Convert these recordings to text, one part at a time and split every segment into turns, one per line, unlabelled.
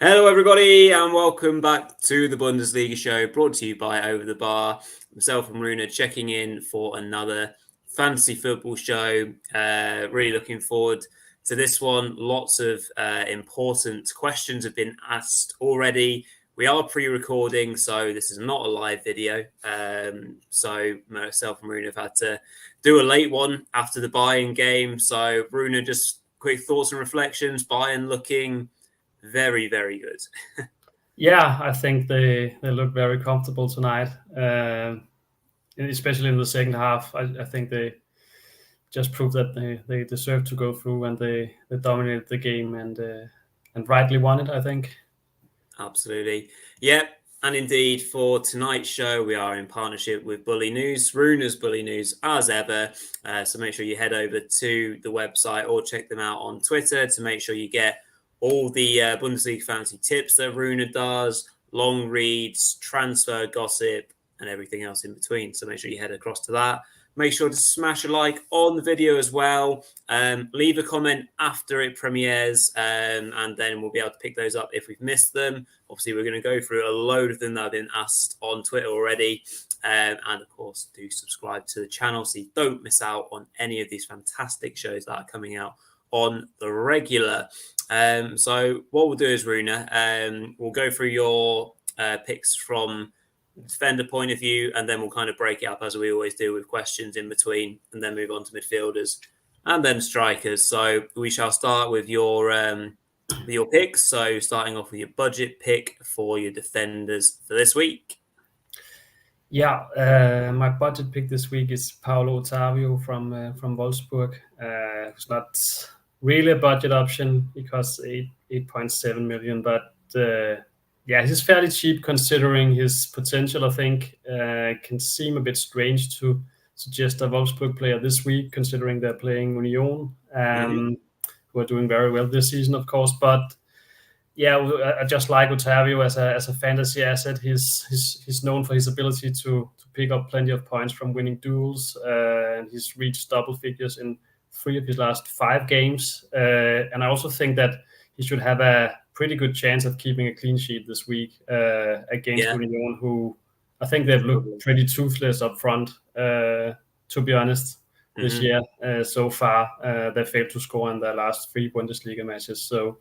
Hello, everybody, and welcome back to the Bundesliga show brought to you by Over the Bar. Myself and Runa checking in for another fantasy football show. Really looking forward to this one. Lots of important questions have been asked already. We are pre-recording, so this is not a live video. So myself and Runa have had to do a late one after the Bayern game. So Runa, just quick thoughts and reflections. Bayern looking very, very good.
Yeah, I think they look very comfortable tonight, especially in the second half. I think they just proved that they deserve to go through, and they dominated the game and rightly won it, I think.
Absolutely. Yep. And indeed, for tonight's show, we are in partnership with Bully News, Runa's Bully News, as ever. So make sure you head over to the website or check them out on Twitter to make sure you get all the Bundesliga fantasy tips that Runa does, long reads, transfer gossip, and everything else in between. So make sure you head across to that. Make sure to smash a like on the video as well. Leave a comment after it premieres, and then we'll be able to pick those up if we've missed them. Obviously, we're going to go through a load of them that have been asked on Twitter already. And of course, do subscribe to the channel so you don't miss out on any of these fantastic shows that are coming out on the regular. So what we'll do is, Runa, we'll go through your picks from defender point of view, and then we'll kind of break it up as we always do with questions in between, and then move on to midfielders and then strikers. So we shall start with your picks. So starting off with your budget pick for your defenders for this week.
Yeah, my budget pick this week is Paulo Ottavio from Wolfsburg. It's not really a budget option because 8.7 million, but yeah, he's fairly cheap considering his potential. I think can seem a bit strange to suggest a Wolfsburg player this week, considering they're playing Union, who are doing very well this season, of course. But yeah, I just like Ottavio as a fantasy asset. He's known for his ability to pick up plenty of points from winning duels, and he's reached double figures in 3 of his last 5 games. And I also think that he should have a pretty good chance of keeping a clean sheet this week against Union, who I think they've looked pretty toothless up front, to be honest, this year. So far, they failed to score in their last 3 Bundesliga matches. So,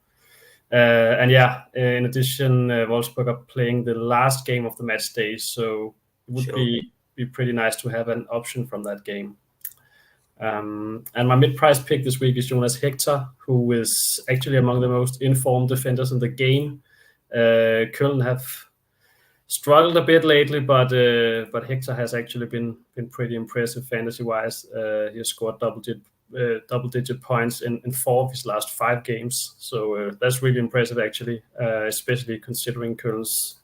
and yeah, in addition, Wolfsburg are playing the last game of the match day, so it would be pretty nice to have an option from that game. And my mid-price pick this week is Jonas Hector, who is actually among the most informed defenders in the game. Köln have struggled a bit lately, but Hector has actually been pretty impressive fantasy-wise. He has scored double-digit points in 4 of his last 5 games, so that's really impressive actually, especially considering Köln's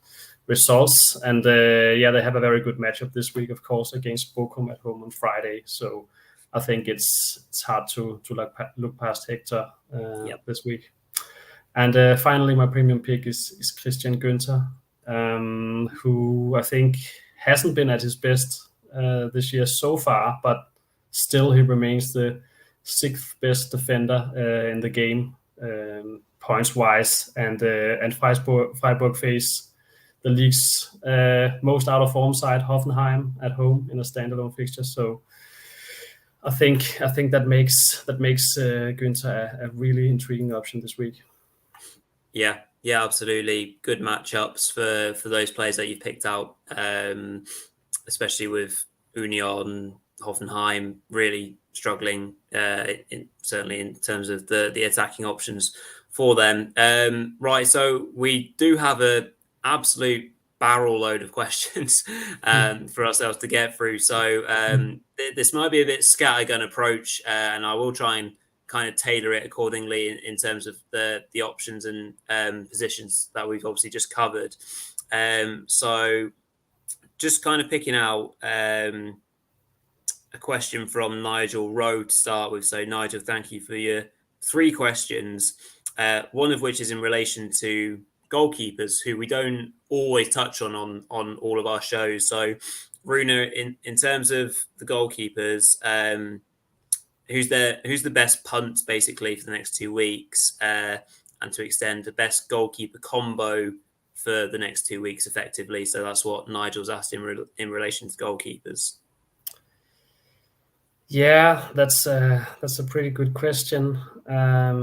results. And yeah, they have a very good matchup this week, of course, against Bochum at home on Friday. So I think it's hard to look past Hector this week. And finally, my premium pick is Christian Günther, who I think hasn't been at his best this year so far, but still he remains the 6th best defender in the game, points wise, and Freiburg face the league's most out of form side, Hoffenheim, at home in a standalone fixture. So I think that makes Günther a really intriguing option this week.
Yeah, absolutely. Good matchups for those players that you've picked out, especially with Union, Hoffenheim really struggling, certainly in terms of the attacking options for them. Right, so we do have an absolute barrel load of questions for ourselves to get through. So this might be a bit scattergun approach, and I will try and kind of tailor it accordingly in terms of the options and positions that we've obviously just covered. So just kind of picking out a question from Nigel Rowe to start with. So Nigel, thank you for your 3 questions, one of which is in relation to goalkeepers, who we don't always touch on all of our shows. So Runa, in terms of the goalkeepers, who's the best punt basically for the next 2 weeks, and to extend the best goalkeeper combo for the next 2 weeks effectively. So that's what Nigel's asked in relation to goalkeepers.
Yeah, that's a pretty good question. I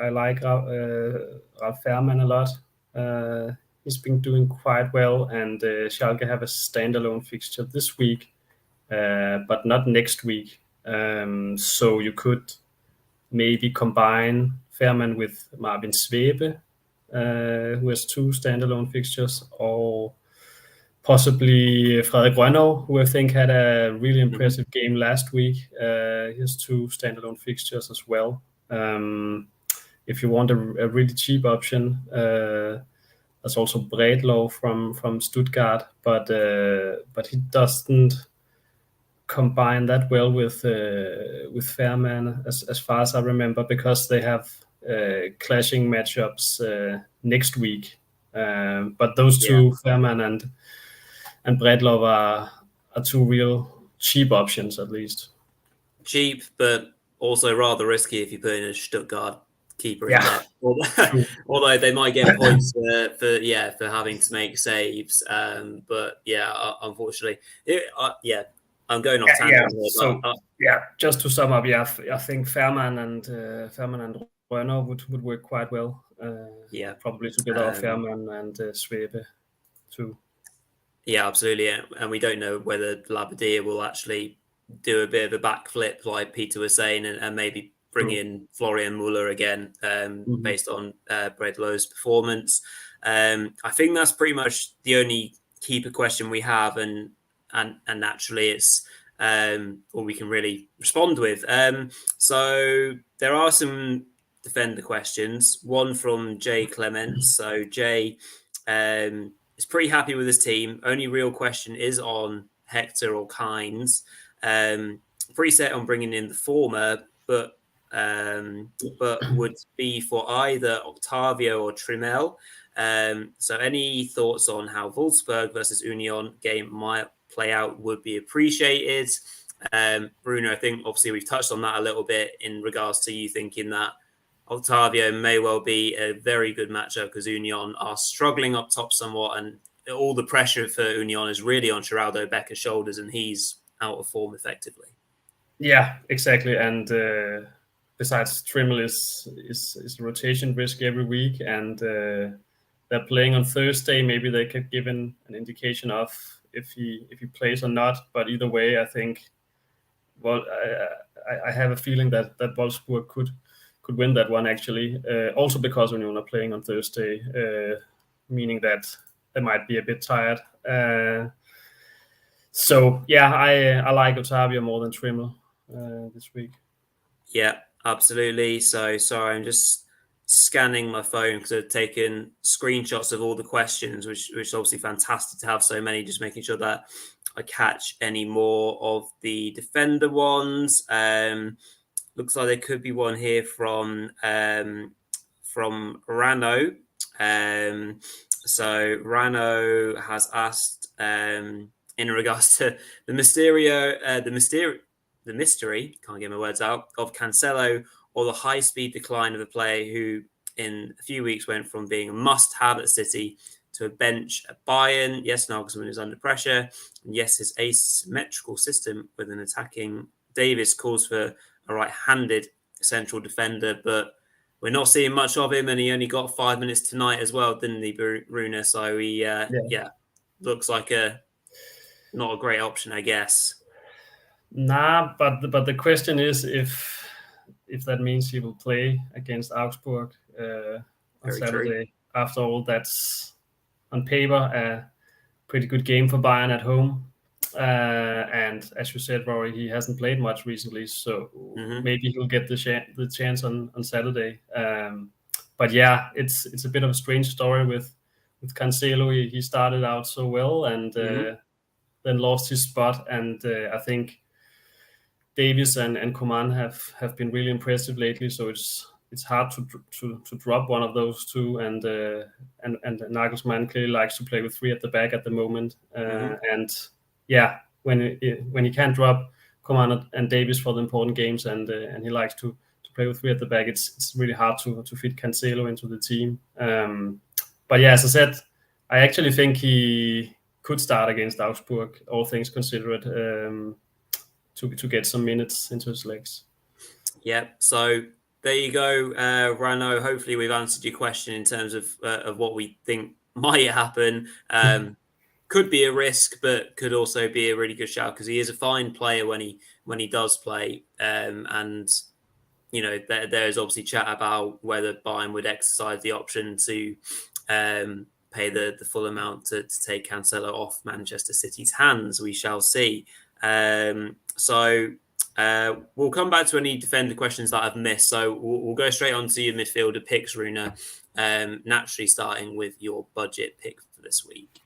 like Ralf Fährmann a lot. He's been doing quite well, and Schalke have a standalone fixture this week, but not next week. So you could maybe combine Fährmann with Marvin Svebe, who has 2 standalone fixtures, or possibly Frederik Rønnow, who I think had a really impressive game last week. He has 2 standalone fixtures as well. If you want a really cheap option, there's also Bredlow from Stuttgart, but he doesn't combine that well with Fährmann as far as I remember, because they have clashing matchups next week. But those two, Fährmann and Bredlow, are 2 real cheap options, at least.
Cheap, but also rather risky if you put in a Stuttgart keeper in there. Although they might get points for having to make saves. But unfortunately, I'm going off tangent here.
So just to sum up, I think Fährmann and Rønnow would work quite well. Probably together with Fährmann and Svebe too.
Yeah, absolutely. And we don't know whether Labbadia will actually do a bit of a backflip, like Peter was saying, and maybe bring in Florian Muller again, based on Bredlow's performance. I think that's pretty much the only keeper question we have, and naturally it's what we can really respond with. So there are some defender questions. One from Jay Clements. So Jay is pretty happy with his team. Only real question is on Hector or Kynes. Pretty set on bringing in the former, but would be for either Octavio or Trimmel. So any thoughts on how Wolfsburg versus Union game might play out would be appreciated. Bruno, I think obviously we've touched on that a little bit in regards to you thinking that Octavio may well be a very good matchup because Union are struggling up top somewhat, and all the pressure for Union is really on Geraldo Becker's shoulders, and he's out of form effectively.
Yeah, exactly. And besides, Trimmel is rotation risk every week, and they're playing on Thursday. Maybe they could give an indication of if he plays or not. But either way, I think, well, I have a feeling that Wolfsburg could win that one, actually. Also because Union are playing on Thursday, meaning that they might be a bit tired. So yeah, I like Octavio more than Trimmel this week.
Yeah, absolutely. So sorry, I'm just scanning my phone because I've taken screenshots of all the questions, which is obviously fantastic to have so many, just making sure that I catch any more of the defender ones. Looks like there could be one here from Rano. So Rano has asked in regards to the mystery, can't get my words out, of Cancelo, or the high-speed decline of a player who in a few weeks went from being a must-have at City to a bench at Bayern. Yes, Nagelsmann is under pressure. And yes, his asymmetrical system with an attacking Davis calls for a right-handed central defender, but we're not seeing much of him, and he only got 5 minutes tonight as well, didn't he, Bruna? So he, looks like not a great option, I guess.
Nah, but the question is if that means he will play against Augsburg on Saturday. True. After all, that's on paper a pretty good game for Bayern at home. And as you said, Rory, he hasn't played much recently, so maybe he'll get the chance on Saturday. But yeah, it's a bit of a strange story with Cancelo. He started out so well and then lost his spot. And I think Davis and Coman have been really impressive lately. So it's hard to drop one of those two. And Nagelsmann clearly likes to play with 3 at the back at the moment. And yeah, when he can't drop Coman and Davis for the important games, and he likes to play with 3 at the back, it's really hard to fit Cancelo into the team. But yeah, as I said, I actually think he could start against Augsburg, all things considered, to get some minutes into his legs.
Yeah, so there you go, Rano. Hopefully we've answered your question in terms of what we think might happen. Could be a risk, but could also be a really good shout because he is a fine player when he does play. And there's obviously chat about whether Bayern would exercise the option to pay the full amount to take Cancelo off Manchester City's hands. We shall see. So we'll come back to any defender questions that I've missed. So we'll go straight on to your midfielder picks, Runa. Naturally, starting with your budget pick for this week.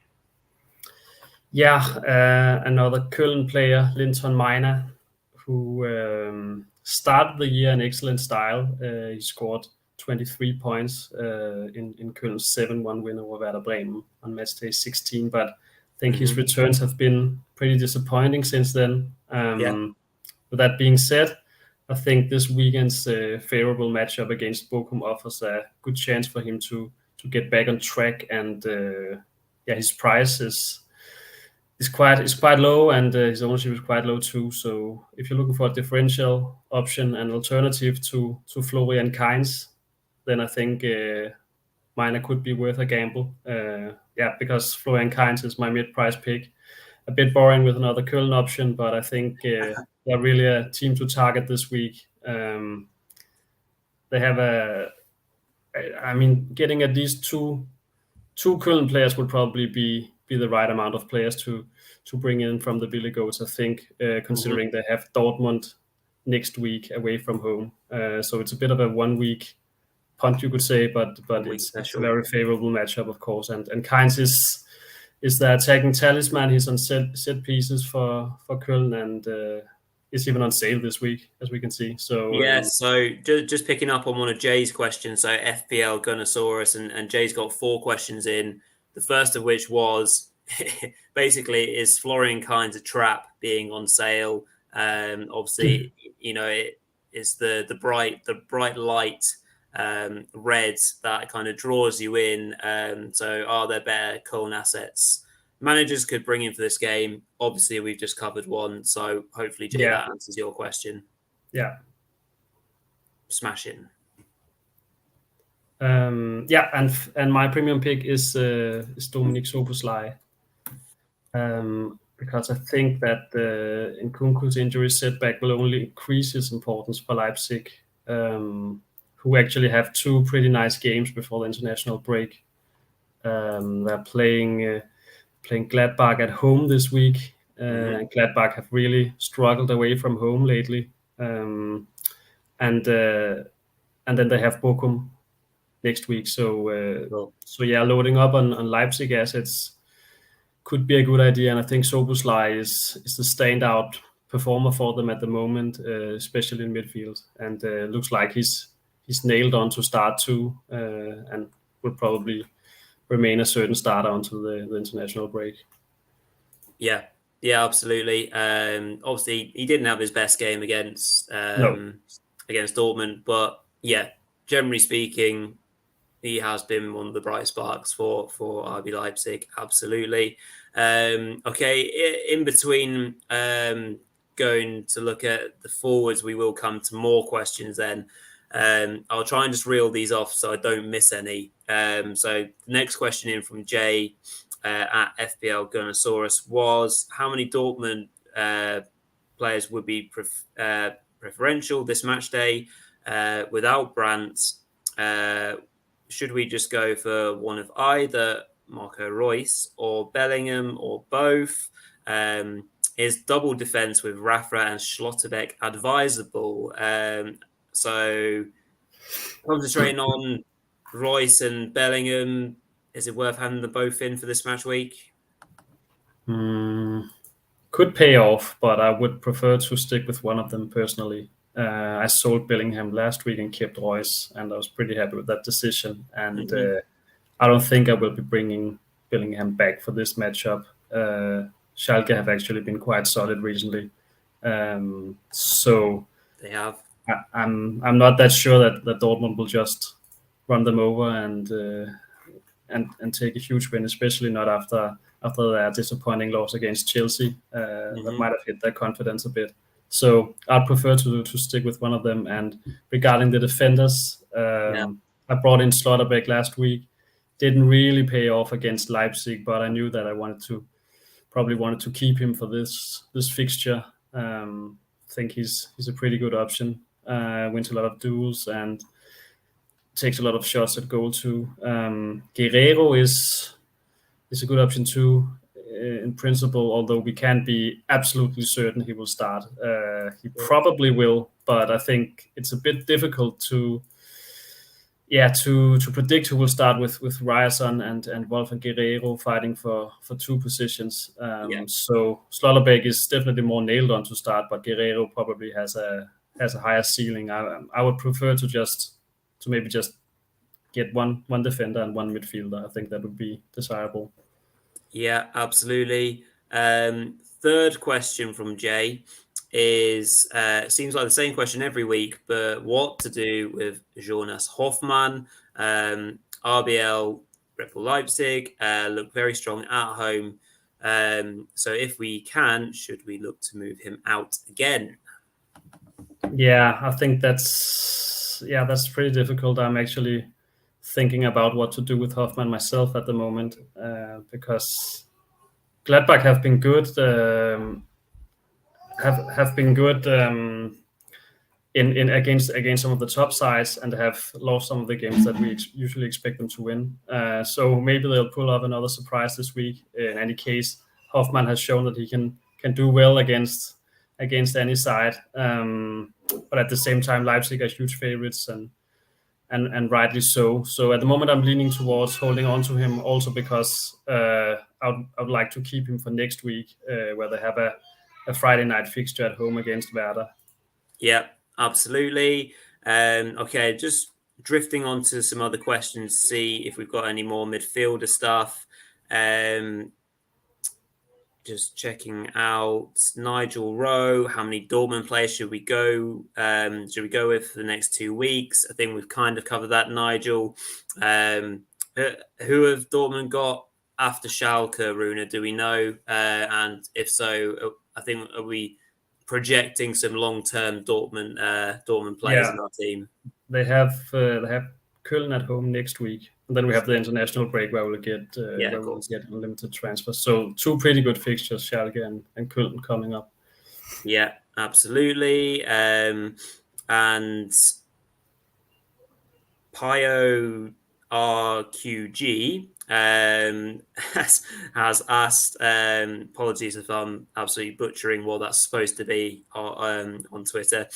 Yeah, another Köln player, Linton Miner, who started the year in excellent style. He scored 23 points in Köln's 7-1 win over Werder Bremen on match day 16, but I think his returns have been pretty disappointing since then. With that being said, I think this weekend's favorable matchup against Bochum offers a good chance for him to get back on track, and his price is quite low, and his ownership is quite low too. So if you're looking for a differential option, an alternative to Florian Kainz, then I think Miner could be worth a gamble. Because Florian Kainz is my mid-price pick. A bit boring with another Köln option, but I think they're really a team to target this week. They have getting at least two Köln players would probably be the right amount of players to bring in from the Billy Goats, I think, considering they have Dortmund next week away from home. So it's a bit of a 1 week punt, you could say, but it's a very favorable matchup, of course. And Kainz is the attacking talisman. He's on set pieces for Köln, and is even on sale this week, as we can see. So
so just picking up on one of Jay's questions. So FPL Gunnosaurus and Jay's got 4 questions in. The first of which was basically, is Florian Kainz a trap being on sale? Obviously, it's the bright light red that kind of draws you in. So are there better Köln assets managers could bring in for this game? Obviously, we've just covered one. So hopefully, Jay, that answers your question.
Yeah.
Smash in.
And my premium pick is Dominik Szoboszlai, because I think that Nkunku's injury setback will only increase his importance for Leipzig, who actually have 2 pretty nice games before the international break. They're playing Gladbach at home this week, and Gladbach have really struggled away from home lately, and then they have Bochum next week. So loading up on Leipzig assets could be a good idea, and I think Szoboszlai is the standout performer for them at the moment, especially in midfield, and looks like he's nailed on to start too, and will probably remain a certain starter until the international break. Yeah,
absolutely. Obviously, he didn't have his best game against Dortmund, but generally speaking, he has been one of the bright sparks for RB Leipzig. Absolutely. Okay, in between going to look at the forwards, we will come to more questions then. I'll try and just reel these off so I don't miss any. So the next question in from Jay at FPL Gunnosaurus was, how many Dortmund players would be preferential this match day without Brandt? Should we just go for one of either Marco Reus or Bellingham or both? Is double defense with Rafa and Schlotterbeck advisable? So concentrating on Reus and Bellingham, is it worth having them both in for this match week?
Could pay off, but I would prefer to stick with one of them personally. I sold Bellingham last week and kept Reus, and I was pretty happy with that decision. And I don't think I will be bringing Bellingham back for this matchup. Schalke have actually been quite solid recently. So
they have.
I'm not that sure that Dortmund will just run them over and take a huge win, especially not after their disappointing loss against Chelsea. That might have hit their confidence a bit. So I'd prefer to stick with one of them. And regarding the defenders, I brought in Slotterbeck last week. Didn't really pay off against Leipzig, but I knew that I probably wanted to keep him for this fixture. Think he's a pretty good option. Wins a lot of duels and takes a lot of shots at goal too. Guerrero is a good option too, in principle, although we can't be absolutely certain he will start. He probably will, but I think it's a bit difficult to predict who will start with Ryerson and Wolfgang Guerrero fighting for two positions. So Slotterbeck is definitely more nailed on to start, but Guerrero probably has a higher ceiling. I would prefer to maybe just get one defender and one midfielder. I think that would be desirable.
Yeah, absolutely. Third question from Jay is seems like the same question every week, but what to do with Jonas Hoffmann? RBL Red Bull Leipzig look very strong at home. So if we can, should we look to move him out again?
Yeah, I think that's pretty difficult. I'm actually thinking about what to do with Hoffmann myself at the moment, because Gladbach have been good. Have been good in against some of the top sides, and have lost some of the games that we usually expect them to win. So maybe they'll pull off another surprise this week. In any case, Hoffmann has shown that he can do well against any side. But at the same time, Leipzig are huge favorites, and rightly so. So at the moment, I'm leaning towards holding on to him, also because I would like to keep him for next week, where they have a Friday night fixture at home against Werder.
Yeah, absolutely. Okay, just drifting on to some other questions, see if we've got any more midfielder stuff. Just checking out Nigel Rowe. How many Dortmund players should we go? With for the next 2 weeks? I think we've kind of covered that, Nigel. Who have Dortmund got after Schalke, Runa? Do we know? And if so, I think, are we projecting some long-term Dortmund players in our team?
They have Köln at home next week, and then we have the international break where we'll get unlimited transfers. So 2 pretty good fixtures, Schalke and Köln coming up.
Yeah, absolutely. And Pio RQG has asked, apologies if I'm absolutely butchering what that's supposed to be on Twitter,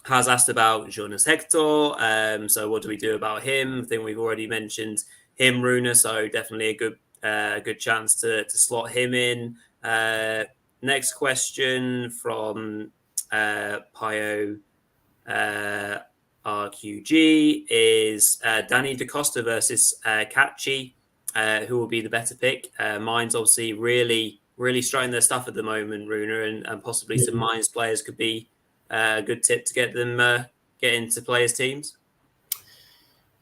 has asked about Jonas Hector. So what do we do about him? I think we've already mentioned him, Runa, so definitely a good chance to slot him in. Next question from Pio RQG is Danny DaCosta versus Kachi. Who will be the better pick? Mainz obviously really striking their stuff at the moment, Runa, and possibly some Mainz players could be a good tip to get them get into players' teams.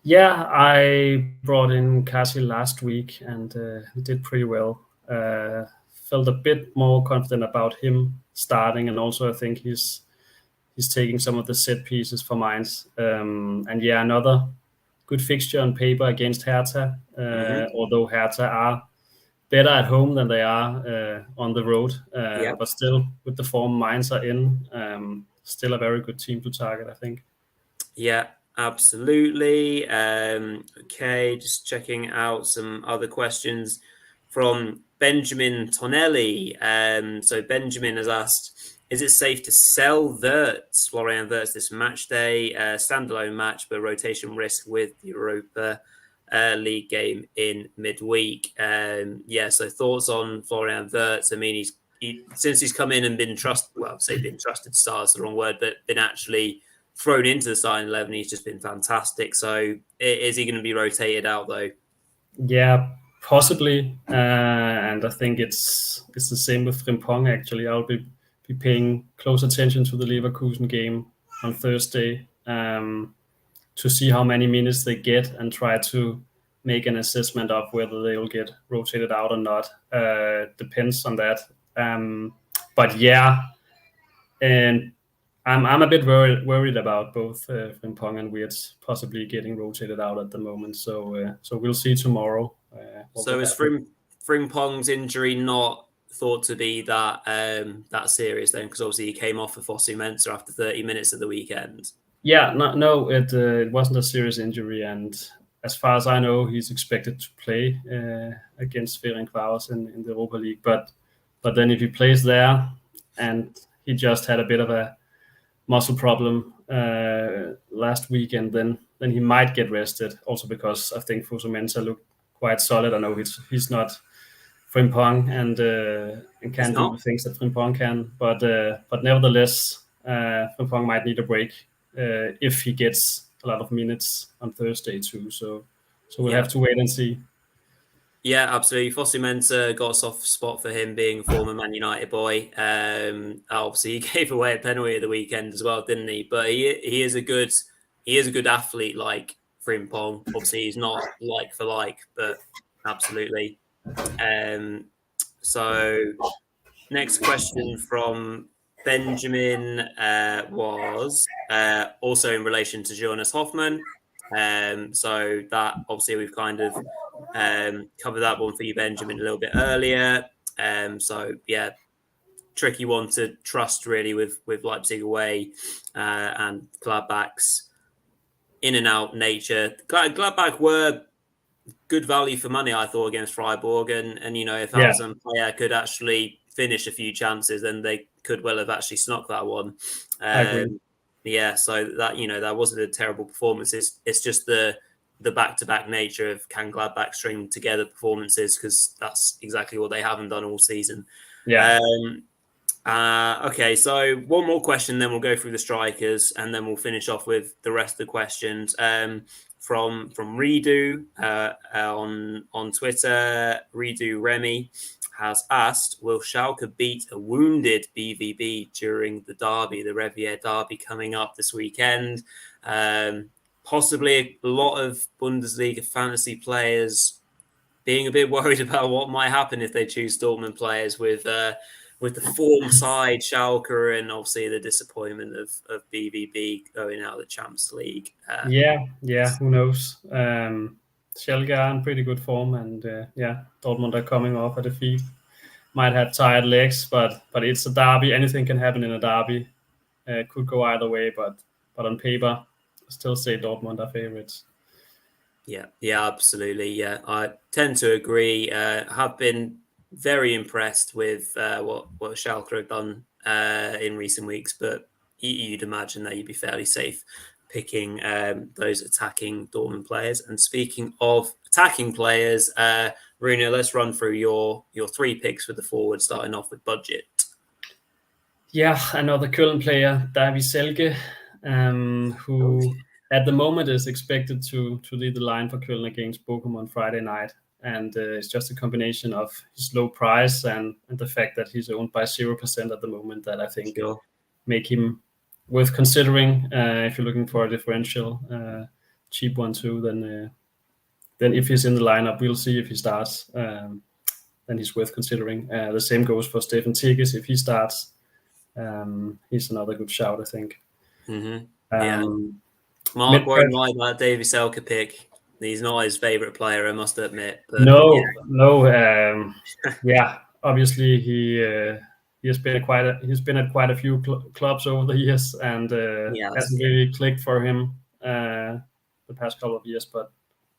Yeah, I brought in Kachi last week and he did pretty well. Felt a bit more confident about him starting, and also I think he's taking some of the set pieces for Mainz. And yeah, another good fixture on paper against Hertha, although Hertha are better at home than they are on the road. But still, with the form Mainz are in, still a very good team to target, I think.
Yeah, absolutely. Okay, just checking out some other questions from Benjamin Tonelli. So Benjamin has asked, is it safe to sell Florian Wirtz this match day? Standalone match, but rotation risk with the Europa League game in midweek. So thoughts on Florian Wirtz? I mean, since he's come in and been trusted, well, say been trusted to start is the wrong word, but been actually thrown into the starting 11, he's just been fantastic. So is he going to be rotated out though?
Yeah, possibly. And I think it's the same with Frimpong, actually. I'll be paying close attention to the Leverkusen game on Thursday to see how many minutes they get and try to make an assessment of whether they will get rotated out or not. Depends on that. But yeah, and I'm a bit worried about both Frimpong and Wirtz possibly getting rotated out at the moment. So we'll see tomorrow.
So is Frimpong's injury not thought to be that serious then? Because obviously he came off for Fosu Mensah after 30 minutes at the weekend.
Yeah, no, it wasn't a serious injury, and as far as I know, he's expected to play against Ferencváros in the Europa League. But then if he plays there, and he just had a bit of a muscle problem last weekend, then he might get rested. Also because I think Fosu Mensah looked quite solid. I know he's not Frimpong and can do the things that Frimpong can, but nevertheless, Frimpong might need a break if he gets a lot of minutes on Thursday too. So we'll have to wait and see.
Yeah, absolutely. Fosu Mensah got a soft spot for him being a former Man United boy. Obviously, he gave away a penalty at the weekend as well, didn't he? But he is a good athlete like Frimpong. Obviously, he's not like for like, but absolutely. So next question from Benjamin was also in relation to Jonas Hoffmann. So that obviously we've kind of covered that one for you, Benjamin, a little bit earlier. So yeah, tricky one to trust really with Leipzig away and Gladbach's in and out nature. Gladbach were good value for money, I thought, against Freiburg, and if Alzheimer player could actually finish a few chances, then they could well have actually snuck that one. Yeah, so that that wasn't a terrible performance. It's just the back-to-back nature of can Gladbach string together performances, because that's exactly what they haven't done all season.
Yeah.
Okay, so one more question, then we'll go through the strikers, and then we'll finish off with the rest of the questions. From Redo on Twitter, Redo Remy has asked, will Schalke beat a wounded BVB during the derby, the Revier derby coming up this weekend? Possibly a lot of Bundesliga fantasy players being a bit worried about what might happen if they choose Dortmund players with the form side Schalke, and obviously the disappointment of BVB going out of the Champions League.
Who knows? Schalke are in pretty good form, and Dortmund are coming off a defeat. Might have tired legs, but it's a derby. Anything can happen in a derby. Could go either way, but on paper, I still say Dortmund are favorites.
Yeah, absolutely. Yeah, I tend to agree. Have been very impressed with what Schalke have done in recent weeks, but you'd imagine that you'd be fairly safe picking those attacking Dortmund players. And speaking of attacking players, Rune, let's run through your 3 picks for the forward, starting off with budget.
Yeah, another Köln player, Davy Selke, who at the moment is expected to lead the line for Köln against Bochum on Friday night. And it's just a combination of his low price and the fact that he's owned by 0% at the moment that I think make him worth considering if you're looking for a differential, cheap one too. Then if he's in the lineup, we'll see if he starts. Then he's worth considering. The same goes for Stefan Tigges. If he starts, he's another good shout, I think.
Mark won't like that Davy Selke pick. He's not his favourite player, I must admit. But,
obviously he's been at quite a few clubs over the years, and hasn't really clicked for him the past couple of years. But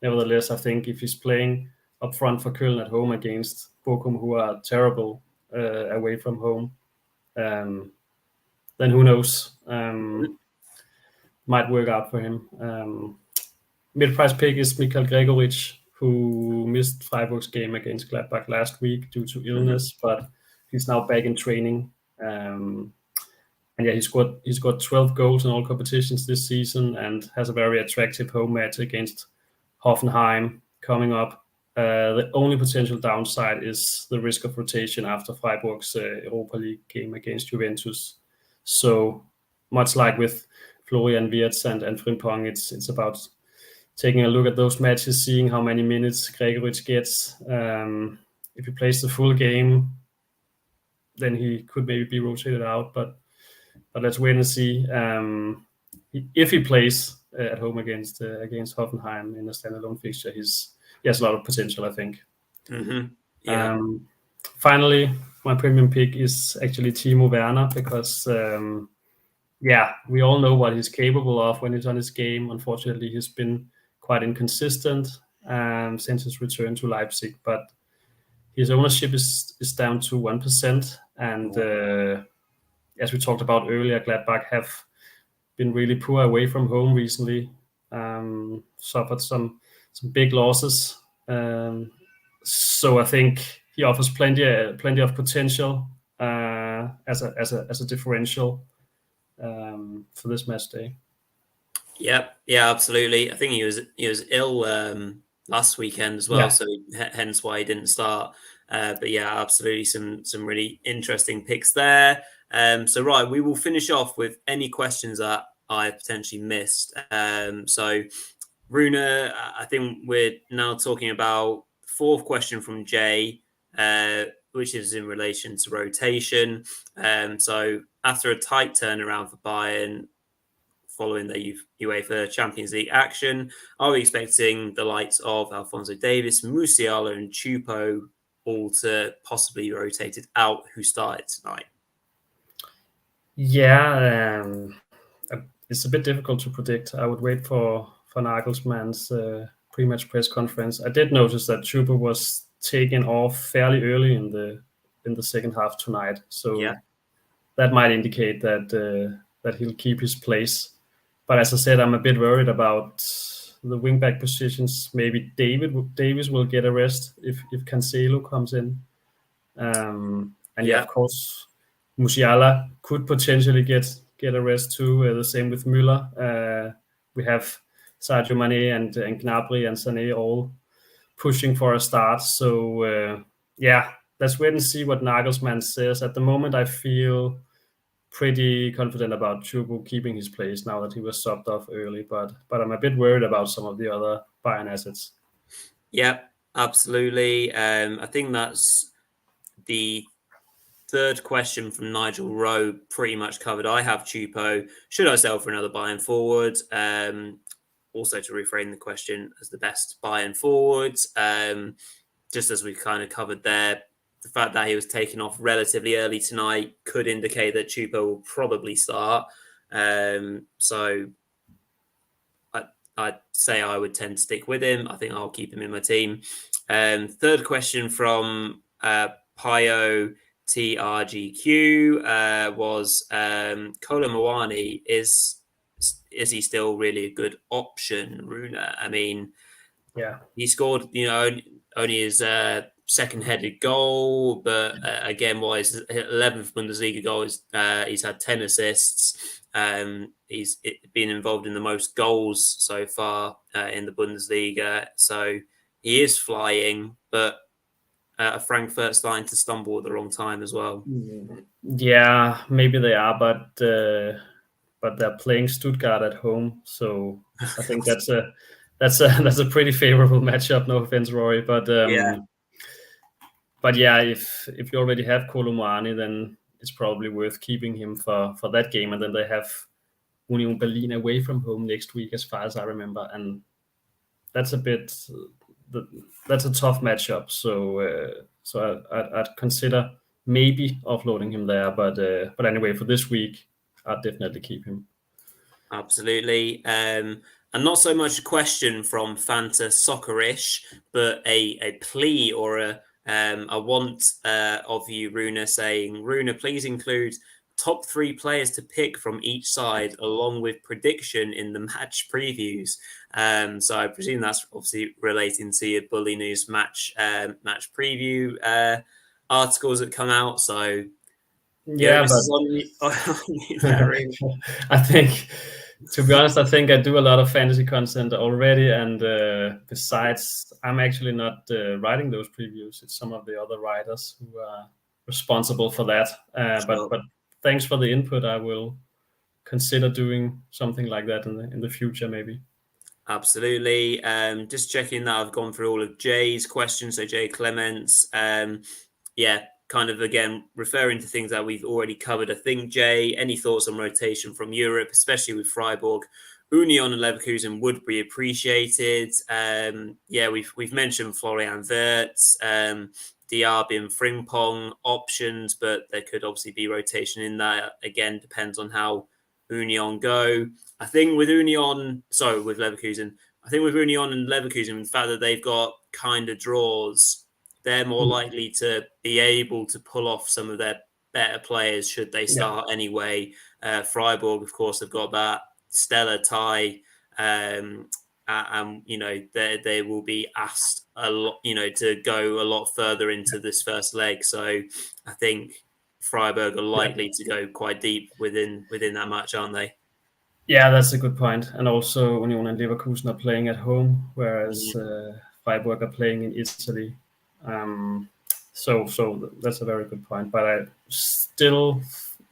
nevertheless, I think if he's playing up front for Köln at home against Bochum, who are terrible away from home, then who knows? Might work out for him. Mid-price pick is Mikhail Gregorich, who missed Freiburg's game against Gladbach last week due to illness, but he's now back in training. He's got 12 goals in all competitions this season and has a very attractive home match against Hoffenheim coming up. The only potential downside is the risk of rotation after Freiburg's Europa League game against Juventus. So much like with Florian Wirtz and Frimpong. It's about taking a look at those matches, seeing how many minutes Gregoritsch gets. If he plays the full game, then he could maybe be rotated out, but let's wait and see. If he plays at home against Hoffenheim in a standalone fixture, he has a lot of potential, I think.
Mm-hmm. Yeah.
Finally, my premium pick is actually Timo Werner because, we all know what he's capable of when he's on his game. Unfortunately, he's been quite inconsistent since his return to Leipzig, but his ownership is down to 1%. And as we talked about earlier, Gladbach have been really poor away from home recently, suffered some big losses. So I think he offers plenty of potential as a differential for this match day.
Yeah, absolutely. I think he was ill last weekend as well, so hence why he didn't start. But yeah, absolutely some really interesting picks there. So right, we will finish off with any questions that I potentially missed. So Rune, I think we're now talking about the fourth question from Jay, which is in relation to rotation. So after a tight turnaround for Bayern, following the UEFA Champions League action, are we expecting the likes of Alphonso Davies, Musiala and Choupo all to possibly be rotated out who started tonight?
Yeah, it's a bit difficult to predict. I would wait for Nagelsmann's pre-match press conference. I did notice that Choupo was taken off fairly early in the second half tonight, so that might indicate that he'll keep his place. But as I said, I'm a bit worried about the wingback positions. Maybe Davies will get a rest if Cancelo comes in. And of course, Musiala could potentially get a rest too. The same with Müller. We have Sadio Mane and Gnabry and Sané all pushing for a start. So let's wait and see what Nagelsmann says. At the moment, I feel pretty confident about Choupo keeping his place now that he was subbed off early, but I'm a bit worried about some of the other Bayern assets.
Yeah, absolutely. I think that's the third question from Nigel Rowe pretty much covered. I have Choupo. Should I sell for another Bayern forward? Also to reframe the question as the best Bayern forward, just as we kind of covered there, the fact that he was taken off relatively early tonight could indicate that Choupo will probably start. So I'd say I would tend to stick with him. I think I'll keep him in my team. Third question from Pio TRGQ was Kolo Muani. Is he still really a good option, Rune? I mean, he scored, only his second headed goal, but again, his 11th Bundesliga goal is he's had 10 assists. He's been involved in the most goals so far in the Bundesliga, so he is flying, but Frankfurt's starting to stumble at the wrong time as well.
Yeah, maybe they are, but they're playing Stuttgart at home, so I think that's a pretty favorable matchup. No offense, Rory, but if you already have Kolo Muani, then it's probably worth keeping him for that game, and then they have Union Berlin away from home next week, as far as I remember, and that's a tough matchup. So I'd consider maybe offloading him there, but anyway, for this week, I'd definitely keep him.
Absolutely. And not so much a question from Fanta Soccerish, but a plea or a want of you, Rune, saying, Rune, please include top 3 players to pick from each side, along with prediction in the match previews. So I presume that's obviously relating to your Bully News match preview articles that come out. So
I think, to be honest, I think I do a lot of fantasy content already, and besides, I'm actually not writing those previews. It's some of the other writers who are responsible for that. But thanks for the input. I will consider doing something like that in the future, maybe.
Absolutely. Just checking that I've gone through all of Jay's questions. So Jay Clements, yeah, kind of again referring to things that we've already covered. I think Jay, any thoughts on rotation from Europe, especially with Freiburg, Union, and Leverkusen would be appreciated. Yeah, we've mentioned Florian Wirtz, Diaby and Frimpong options, but there could obviously be rotation in that. Again, depends on how Union go. I think with Leverkusen, I think with Union and Leverkusen, the fact that they've got kind of draws, they're more likely to be able to pull off some of their better players should they start anyway. Freiburg, of course, have got that stellar tie, and they will be asked a lot, to go a lot further into this first leg. So I think Freiburg are likely to go quite deep within that match, aren't they?
Yeah, that's a good point. And also, Union and Leverkusen are playing at home, whereas Freiburg are playing in Italy. So that's a very good point. But I still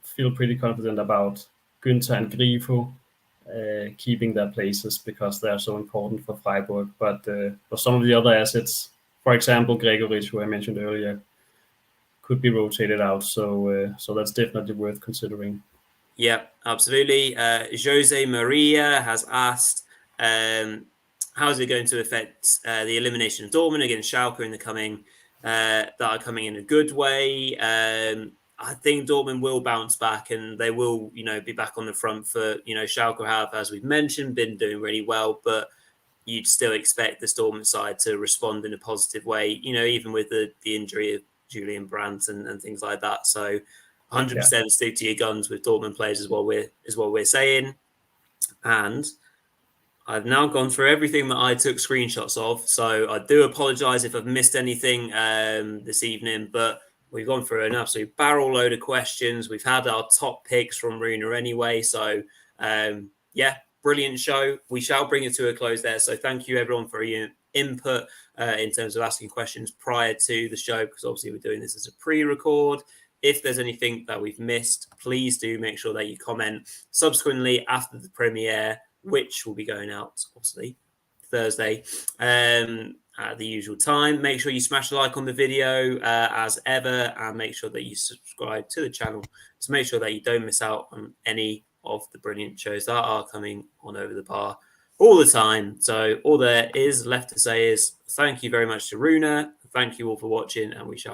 feel pretty confident about Günther and Grifo keeping their places because they are so important for Freiburg. But for some of the other assets, for example, Gregoritsch, who I mentioned earlier, could be rotated out. So that's definitely worth considering.
Yeah, absolutely. Jose Maria has asked, how is it going to affect the elimination of Dortmund against Schalke in the coming that are coming in a good way? I think Dortmund will bounce back and they will, be back on the front foot. Schalke have, as we've mentioned, been doing really well, but you'd still expect the Dortmund side to respond in a positive way, even with the injury of Julian Brandt and things like that. So 100% stick to your guns with Dortmund players is what we're saying. And I've now gone through everything that I took screenshots of. So I do apologize if I've missed anything this evening, but we've gone through an absolute barrel load of questions. We've had our top picks from Runa anyway. So brilliant show. We shall bring it to a close there. So thank you everyone for your input in terms of asking questions prior to the show, because obviously we're doing this as a pre-record. If there's anything that we've missed, please do make sure that you comment subsequently after the premiere, which will be going out, obviously, Thursday at the usual time. Make sure you smash a like on the video as ever, and make sure that you subscribe to the channel to make sure that you don't miss out on any of the brilliant shows that are coming on Over the Bar all the time. So all there is left to say is thank you very much to Runa. Thank you all for watching, and we shall